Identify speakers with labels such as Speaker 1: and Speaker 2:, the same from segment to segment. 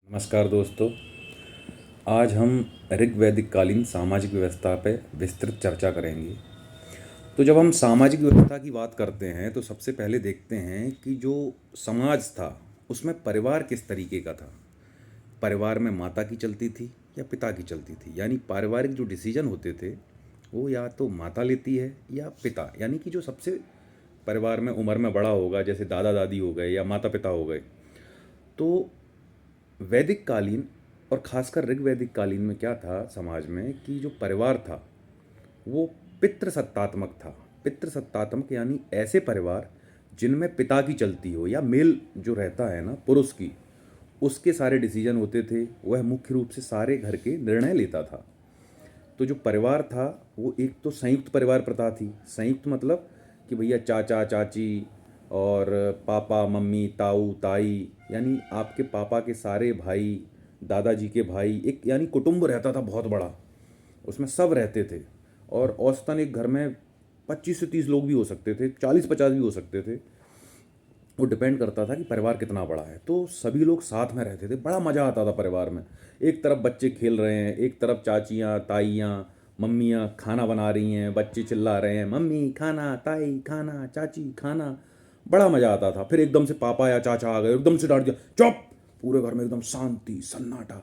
Speaker 1: नमस्कार दोस्तों। आज हम ऋग्वैदिक कालीन सामाजिक व्यवस्था पर विस्तृत चर्चा करेंगे। तो जब हम सामाजिक व्यवस्था की बात करते हैं तो सबसे पहले देखते हैं कि जो समाज था उसमें परिवार किस तरीके का था। परिवार में माता की चलती थी या पिता की चलती थी, यानी पारिवारिक जो डिसीजन होते थे वो या तो माता लेती है या पिता, यानी कि जो सबसे परिवार में उम्र में बड़ा होगा, जैसे दादा दादी हो गए या माता पिता हो गए। तो वैदिक कालीन और खासकर ऋग्वैदिक कालीन में क्या था समाज में कि जो परिवार था वो पितृसत्तात्मक था। पितृसत्तात्मक यानी ऐसे परिवार जिनमें पिता की चलती हो या मेल जो रहता है ना पुरुष की, उसके सारे डिसीजन होते थे। वह मुख्य रूप से सारे घर के निर्णय लेता था। तो जो परिवार था वो एक तो संयुक्त परिवार प्रथा थी। संयुक्त मतलब कि भैया चाचा चाची और पापा मम्मी ताऊ ताई, यानी आपके पापा के सारे भाई, दादाजी के भाई, एक यानी कुटुंब रहता था बहुत बड़ा। उसमें सब रहते थे और औसतन एक घर में 25 से 30 लोग भी हो सकते थे, 40-50 भी हो सकते थे। वो डिपेंड करता था कि परिवार कितना बड़ा है। तो सभी लोग साथ में रहते थे, बड़ा मज़ा आता था परिवार में। एक तरफ बच्चे खेल रहे हैं, एक तरफ चाचियाँ ताइयाँ मम्मियाँ खाना बना रही हैं, बच्चे चिल्ला रहे हैं मम्मी खाना, ताई खाना, चाची खाना। बड़ा मज़ा आता था। फिर एकदम से पापा या चाचा आ गए, एकदम से डांट दिया चुप। पूरे घर में एकदम शांति सन्नाटा।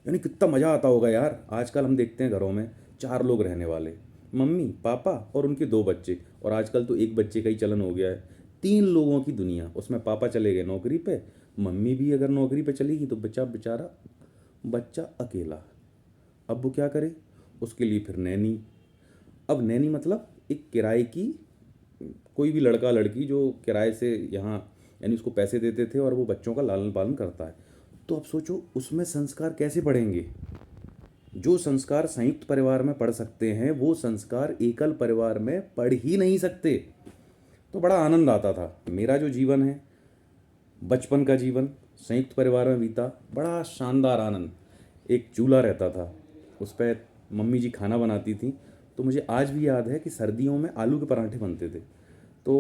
Speaker 1: यानी कितना मज़ा आता होगा यार। आजकल हम देखते हैं घरों में 4 लोग रहने वाले, मम्मी पापा और उनके 2 बच्चे, और आजकल तो एक बच्चे का ही चलन हो गया है। 3 लोगों की दुनिया, उसमें पापा चले गए नौकरी पे, मम्मी भी अगर नौकरी पे चली गई तो बच्चा बेचारा बच्चा अकेला। अब वो क्या करे, उसके लिए फिर नैनी। अब नैनी मतलब एक किराए की, कोई भी लड़का लड़की जो किराए से यहाँ, यानी उसको पैसे देते थे और वो बच्चों का लालन पालन करता है। तो अब सोचो उसमें संस्कार कैसे पढ़ेंगे। जो संस्कार संयुक्त परिवार में पढ़ सकते हैं वो संस्कार एकल परिवार में पढ़ ही नहीं सकते। तो बड़ा आनंद आता था। मेरा जो जीवन है, बचपन का जीवन संयुक्त परिवार में बीता, बड़ा शानदार आनंद। एक चूल्हा रहता था, उस पर मम्मी जी खाना बनाती थी। तो मुझे आज भी याद है कि सर्दियों में आलू के पराठे बनते थे। तो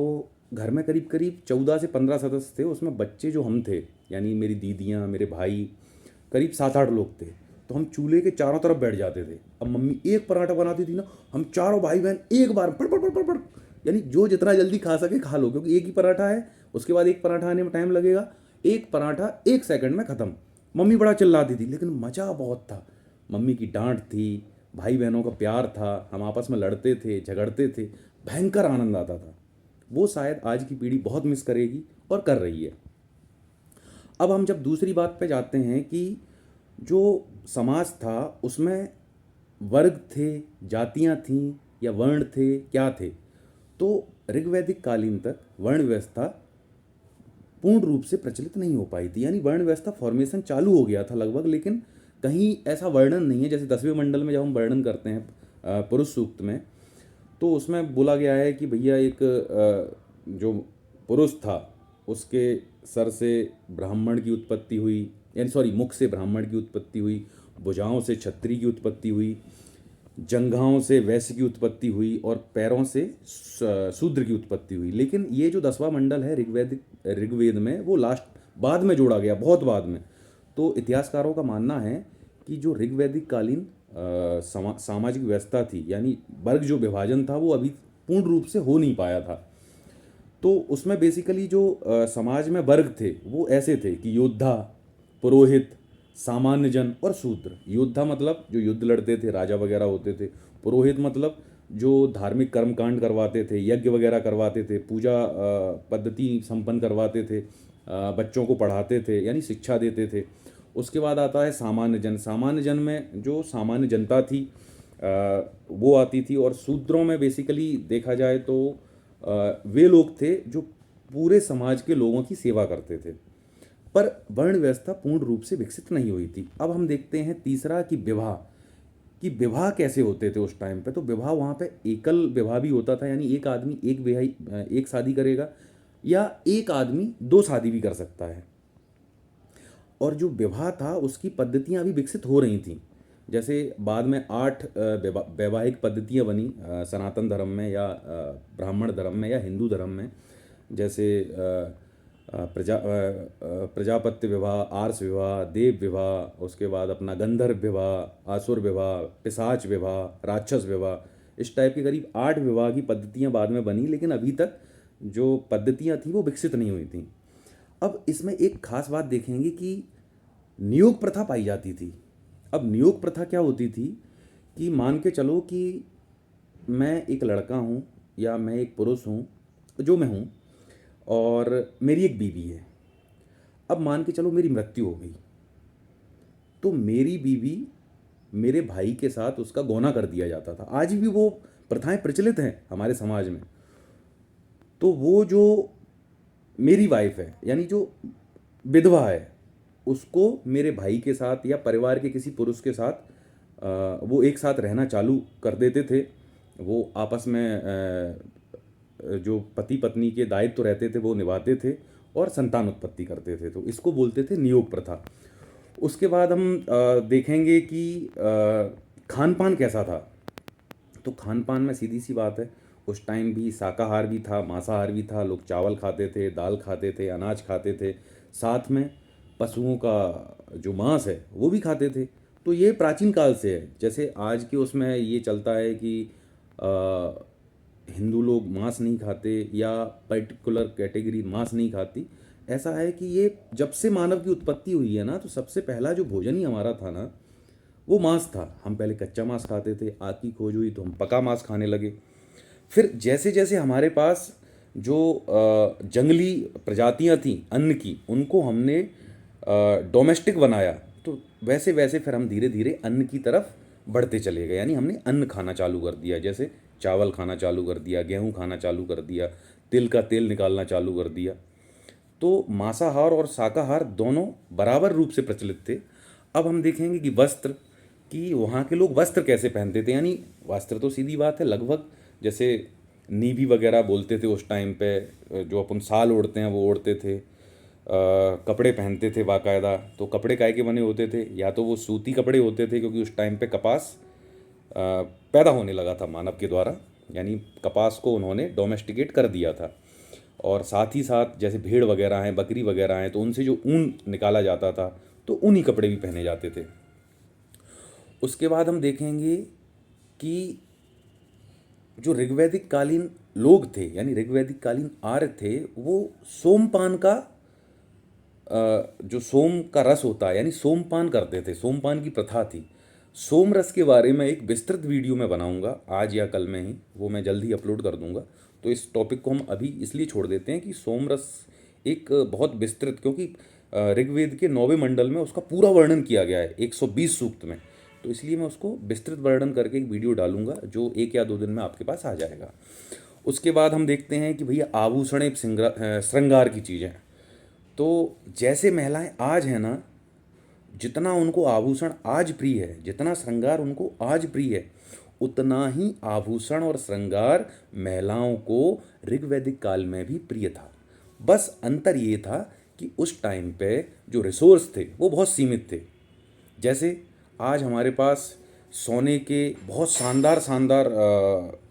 Speaker 1: घर में करीब करीब 14 से 15 सदस्य थे। उसमें बच्चे जो हम थे, यानी मेरी दीदियाँ मेरे भाई, करीब 7-8 लोग थे। तो हम चूल्हे के चारों तरफ बैठ जाते थे। अब मम्मी एक पराठा बनाती थी ना, हम चारों भाई बहन एक बार पड़ पड़ पड़ पड़ पड़, यानी जो जितना जल्दी खा सके खा लो, क्योंकि एक ही पराठा है। उसके बाद एक पराठा आने में टाइम लगेगा। एक पराठा 1 सेकंड में ख़त्म। मम्मी बड़ा चिल्लाती थी लेकिन मज़ा बहुत था। मम्मी की डांट थी, भाई बहनों का प्यार था, हम आपस में लड़ते थे झगड़ते थे, भयंकर आनंद आता था। वो शायद आज की पीढ़ी बहुत मिस करेगी और कर रही है। अब हम जब दूसरी बात पे जाते हैं कि जो समाज था उसमें वर्ग थे, जातियां थीं या वर्ण थे, क्या थे। तो ऋग्वैदिक कालीन तक वर्ण व्यवस्था पूर्ण रूप से प्रचलित नहीं हो पाई थी। यानी वर्ण व्यवस्था फॉर्मेशन चालू हो गया था लगभग, लेकिन कहीं ऐसा वर्णन नहीं है। जैसे 10वें मंडल में जब हम वर्णन करते हैं पुरुष सूक्त में, तो उसमें बोला गया है कि भैया एक जो पुरुष था उसके सर से ब्राह्मण की उत्पत्ति हुई, यानी सॉरी मुख से ब्राह्मण की उत्पत्ति हुई, भुजाओं से क्षत्रिय की उत्पत्ति हुई, जंघाओं से वैश्य की उत्पत्ति हुई और पैरों से शूद्र की उत्पत्ति हुई। लेकिन ये जो 10वां मंडल है ऋग्वेद में, वो लास्ट बाद में जोड़ा गया, बहुत बाद में। तो इतिहासकारों का मानना है कि जो ऋग्वैदिक कालीन सामाजिक व्यवस्था थी, यानी वर्ग जो विभाजन था, वो अभी पूर्ण रूप से हो नहीं पाया था। तो उसमें बेसिकली जो समाज में वर्ग थे वो ऐसे थे कि योद्धा, पुरोहित, सामान्य जन और शूद्र। योद्धा मतलब जो युद्ध लड़ते थे, राजा वगैरह होते थे। पुरोहित मतलब जो धार्मिक कर्मकांड करवाते थे, यज्ञ वगैरह करवाते थे, पूजा पद्धति संपन्न करवाते थे, बच्चों को पढ़ाते थे, यानी शिक्षा देते थे। उसके बाद आता है सामान्य जन। सामान्य जन में जो सामान्य जनता थी वो आती थी। और शूद्रों में बेसिकली देखा जाए तो वे लोग थे जो पूरे समाज के लोगों की सेवा करते थे। पर वर्ण व्यवस्था पूर्ण रूप से विकसित नहीं हुई थी। अब हम देखते हैं तीसरा कि विवाह, कि विवाह कैसे होते थे उस टाइम पे। तो विवाह वहाँ पे एकल विवाह भी होता था, यानी एक आदमी एक शादी करेगा, या एक आदमी 2 शादी भी कर सकता है। और जो विवाह था उसकी पद्धतियाँ अभी विकसित हो रही थी। जैसे बाद में 8 वैवाहिक पद्धतियाँ बनी सनातन धर्म में या ब्राह्मण धर्म में या हिंदू धर्म में। जैसे प्रजापत्य विवाह, आर्ष विवाह, देव विवाह, उसके बाद अपना गंधर्व विवाह, आसुर विवाह, पिशाच विवाह, राक्षस विवाह, इस टाइप की करीब 8 विवाह की पद्धतियाँ बाद में बनी, लेकिन अभी तक जो पद्धतियाँ थी वो विकसित नहीं हुई थी। अब इसमें एक खास बात देखेंगे कि नियोग प्रथा पाई जाती थी। अब नियोग प्रथा क्या होती थी कि मान के चलो कि मैं एक लड़का हूँ या मैं एक पुरुष हूँ, जो मैं हूँ, और मेरी एक बीवी है। अब मान के चलो मेरी मृत्यु हो गई, तो मेरी बीवी मेरे भाई के साथ उसका गौना कर दिया जाता था। आज भी वो प्रथाएं प्रचलित हैं हमारे समाज में। तो वो जो मेरी वाइफ है, यानी जो विधवा है, उसको मेरे भाई के साथ या परिवार के किसी पुरुष के साथ वो एक साथ रहना चालू कर देते थे। वो आपस में जो पति पत्नी के दायित्व रहते थे वो निभाते थे और संतान उत्पत्ति करते थे। तो इसको बोलते थे नियोग प्रथा। उसके बाद हम देखेंगे कि खान पान कैसा था। तो खान पान में सीधी सी बात है, उस टाइम भी शाकाहार भी था, मांसाहार भी था। लोग चावल खाते थे, दाल खाते थे, अनाज खाते थे, साथ में पशुओं का जो मांस है वो भी खाते थे। तो ये प्राचीन काल से है। जैसे आज के उसमें ये चलता है कि हिंदू लोग मांस नहीं खाते या पर्टिकुलर कैटेगरी मांस नहीं खाती। ऐसा है कि ये जब से मानव की उत्पत्ति हुई है ना, तो सबसे पहला जो भोजन ही हमारा था ना, वो मांस था। हम पहले कच्चा मांस खाते थे, आग की खोज हुई तो हम पका मांस खाने लगे। फिर जैसे जैसे हमारे पास जो जंगली प्रजातियां थीं अन्न की, उनको हमने डोमेस्टिक बनाया, तो वैसे वैसे फिर हम धीरे धीरे अन्न की तरफ बढ़ते चले गए। यानी हमने अन्न खाना चालू कर दिया। जैसे चावल खाना चालू कर दिया, गेहूँ खाना चालू कर दिया, तिल का तेल निकालना चालू कर दिया। तो मांसाहार और शाकाहार दोनों बराबर रूप से प्रचलित थे। अब हम देखेंगे कि वस्त्र, कि वहाँ के लोग वस्त्र कैसे पहनते थे। यानी वस्त्र तो सीधी बात है, लगभग जैसे नीबी वगैरह बोलते थे उस टाइम पे, जो अपन साल ओढ़ते हैं वो ओढ़ते थे। कपड़े पहनते थे बाकायदा। तो कपड़े काय के बने होते थे, या तो वो सूती कपड़े होते थे, क्योंकि उस टाइम पे कपास पैदा होने लगा था मानव के द्वारा, यानी कपास को उन्होंने डोमेस्टिकेट कर दिया था। और साथ ही साथ जैसे भेड़ वगैरह हैं, बकरी वगैरह हैं, तो उनसे जो ऊन निकाला जाता था, तो ऊनी कपड़े भी पहने जाते थे। उसके बाद हम देखेंगे कि जो ऋग्वैदिक कालीन लोग थे, यानी ऋग्वैदिक कालीन आर्य थे, वो सोमपान का जो सोम का रस होता है, यानी सोमपान करते थे। सोमपान की प्रथा थी। सोम रस के बारे में एक विस्तृत वीडियो मैं बनाऊंगा आज या कल में ही, वो मैं जल्द ही अपलोड कर दूंगा। तो इस टॉपिक को हम अभी इसलिए छोड़ देते हैं कि सोम रस एक बहुत विस्तृत, क्योंकि ऋग्वेद के 9वें मंडल में उसका पूरा वर्णन किया गया है 120 सूक्त में। तो इसलिए मैं उसको विस्तृत वर्णन करके एक वीडियो डालूंगा, जो 1 या 2 दिन में आपके पास आ जाएगा। उसके बाद हम देखते हैं कि भैया आभूषण एक श्रृंगार की चीज़ है। तो जैसे महिलाएं आज हैं ना, जितना उनको आभूषण आज प्रिय है, जितना श्रृंगार उनको आज प्रिय है, उतना ही आभूषण और श्रृंगार महिलाओं को ऋग्वैदिक काल में भी प्रिय था। बस अंतर ये था कि उस टाइम पे जो रिसोर्स थे वो बहुत सीमित थे। जैसे आज हमारे पास सोने के बहुत शानदार शानदार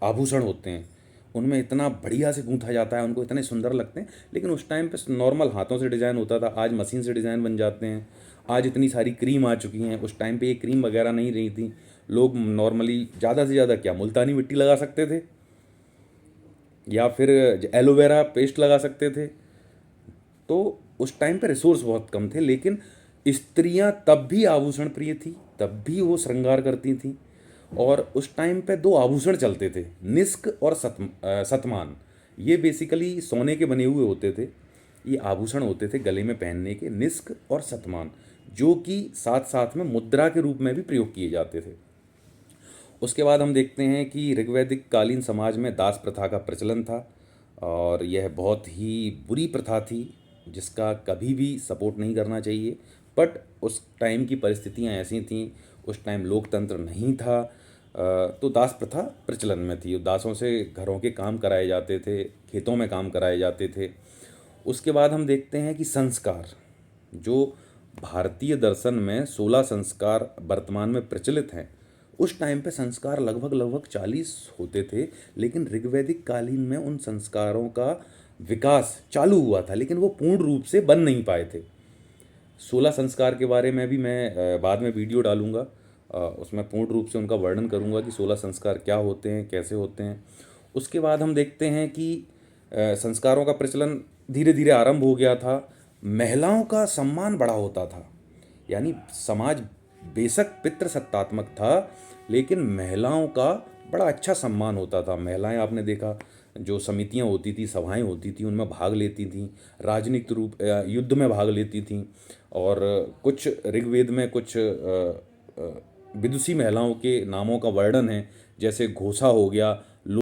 Speaker 1: आभूषण होते हैं, उनमें इतना बढ़िया से गूंथा जाता है, उनको इतने सुंदर लगते हैं। लेकिन उस टाइम पे नॉर्मल हाथों से डिज़ाइन होता था, आज मशीन से डिज़ाइन बन जाते हैं। आज इतनी सारी क्रीम आ चुकी हैं, उस टाइम पे ये क्रीम वगैरह नहीं रही थी। लोग नॉर्मली ज़्यादा से ज़्यादा क्या मुल्तानी मिट्टी लगा सकते थे, या फिर एलोवेरा पेस्ट लगा सकते थे। तो उस टाइम पे रिसोर्स बहुत कम थे, लेकिन स्त्रियां तब भी आभूषण प्रिय थी, तब भी वो श्रृंगार करती थी। और उस टाइम पे 2 आभूषण चलते थे, निष्क और सतमान। ये बेसिकली सोने के बने हुए होते थे। ये आभूषण होते थे गले में पहनने के, निष्क और सतमान, जो कि साथ साथ में मुद्रा के रूप में भी प्रयोग किए जाते थे। उसके बाद हम देखते हैं कि ऋग्वैदिक कालीन समाज में दास प्रथा का प्रचलन था, और यह बहुत ही बुरी प्रथा थी, जिसका कभी भी सपोर्ट नहीं करना चाहिए। बट उस टाइम की परिस्थितियां ऐसी थीं, उस टाइम लोकतंत्र नहीं था, तो दास प्रथा प्रचलन में थी। दासों से घरों के काम कराए जाते थे, खेतों में काम कराए जाते थे। उसके बाद हम देखते हैं कि संस्कार, जो भारतीय दर्शन में 16 संस्कार वर्तमान में प्रचलित हैं, उस टाइम पे संस्कार लगभग लगभग 40 होते थे। लेकिन ऋग्वैदिक कालीन में उन संस्कारों का विकास चालू हुआ था, लेकिन वो पूर्ण रूप से बन नहीं पाए थे। 16 संस्कार के बारे में भी मैं बाद में वीडियो डालूंगा। उसमें पूर्ण रूप से उनका वर्णन करूंगा कि 16 संस्कार क्या होते हैं, कैसे होते हैं। उसके बाद हम देखते हैं कि संस्कारों का प्रचलन धीरे धीरे आरंभ हो गया था। महिलाओं का सम्मान बड़ा होता था, यानी समाज बेशक पितृसत्तात्मक था, लेकिन महिलाओं का बड़ा अच्छा सम्मान होता था। महिलाएं, आपने देखा, जो समितियां होती थी, सभाएं होती थी, उनमें भाग लेती थीं, राजनीतिक रूप युद्ध में भाग लेती थीं। और कुछ ऋग्वेद में कुछ विदुषी महिलाओं के नामों का वर्णन है, जैसे घोषा हो गया,